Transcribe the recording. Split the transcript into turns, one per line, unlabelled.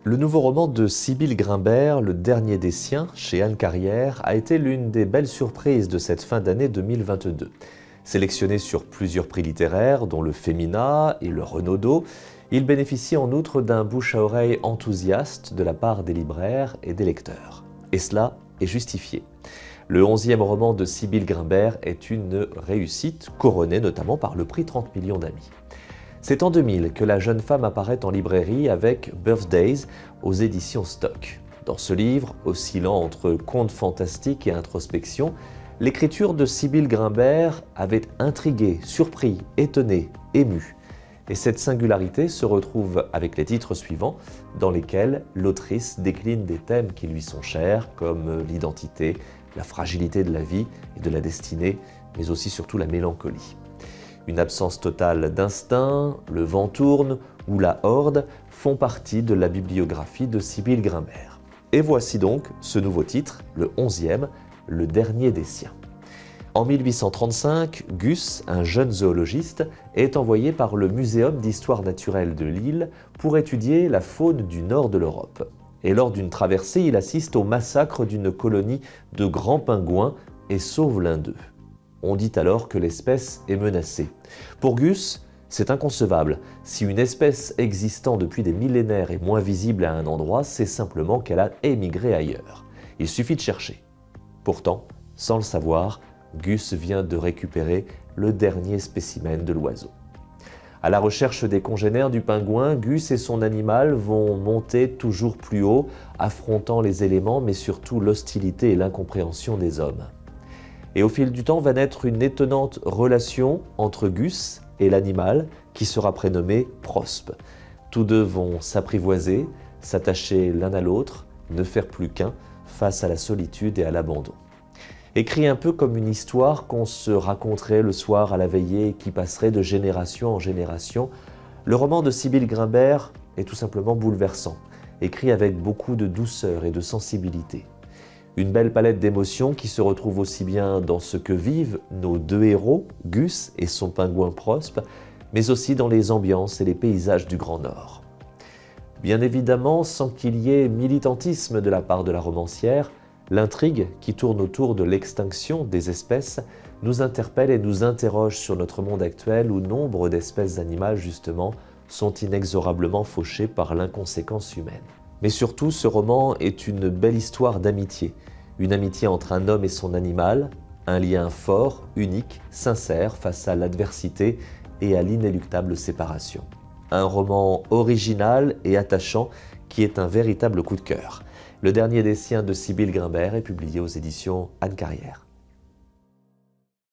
Le nouveau roman de Sybille Grimbert, Le Dernier des Siens, chez Anne Carrière, a été l'une des belles surprises de cette fin d'année 2022. Sélectionné sur plusieurs prix littéraires, dont le Femina et le Renaudot, il bénéficie en outre d'un bouche à oreille enthousiaste de la part des libraires et des lecteurs. Et cela est justifié. Le 11e roman de Sybille Grimbert est une réussite, couronnée notamment par le prix 30 millions d'amis. C'est en 2000 que la jeune femme apparaît en librairie avec Birthdays aux éditions Stock. Dans ce livre, oscillant entre contes fantastiques et introspection, l'écriture de Sybille Grimbert avait intrigué, surpris, étonné, ému. Et cette singularité se retrouve avec les titres suivants, dans lesquels l'autrice décline des thèmes qui lui sont chers, comme l'identité, la fragilité de la vie et de la destinée, mais aussi surtout la mélancolie. Une absence totale d'instinct, le vent tourne ou la horde font partie de la bibliographie de Sybille Grimbert. Et voici donc ce nouveau titre, le 11e, Le Dernier des Siens. En 1835, Gus, un jeune zoologiste, est envoyé par le Muséum d'histoire naturelle de Lille pour étudier la faune du nord de l'Europe. Et lors d'une traversée, il assiste au massacre d'une colonie de grands pingouins et sauve l'un d'eux. On dit alors que l'espèce est menacée. Pour Gus, c'est inconcevable. Si une espèce existant depuis des millénaires est moins visible à un endroit, c'est simplement qu'elle a émigré ailleurs. Il suffit de chercher. Pourtant, sans le savoir, Gus vient de récupérer le dernier spécimen de l'oiseau. À la recherche des congénères du pingouin, Gus et son animal vont monter toujours plus haut, affrontant les éléments, mais surtout l'hostilité et l'incompréhension des hommes. Et au fil du temps va naître une étonnante relation entre Gus et l'animal qui sera prénommé Prospe. Tous deux vont s'apprivoiser, s'attacher l'un à l'autre, ne faire plus qu'un face à la solitude et à l'abandon. Écrit un peu comme une histoire qu'on se raconterait le soir à la veillée et qui passerait de génération en génération, le roman de Sybille Grimbert est tout simplement bouleversant, écrit avec beaucoup de douceur et de sensibilité. Une belle palette d'émotions qui se retrouve aussi bien dans ce que vivent nos deux héros, Gus et son pingouin Prospe, mais aussi dans les ambiances et les paysages du Grand Nord. Bien évidemment, sans qu'il y ait militantisme de la part de la romancière, l'intrigue qui tourne autour de l'extinction des espèces nous interpelle et nous interroge sur notre monde actuel où nombre d'espèces animales, justement, sont inexorablement fauchées par l'inconséquence humaine. Mais surtout, ce roman est une belle histoire d'amitié. Une amitié entre un homme et son animal, un lien fort, unique, sincère face à l'adversité et à l'inéluctable séparation. Un roman original et attachant qui est un véritable coup de cœur. Le Dernier des Siens de Sybille Grimbert est publié aux éditions Anne Carrière.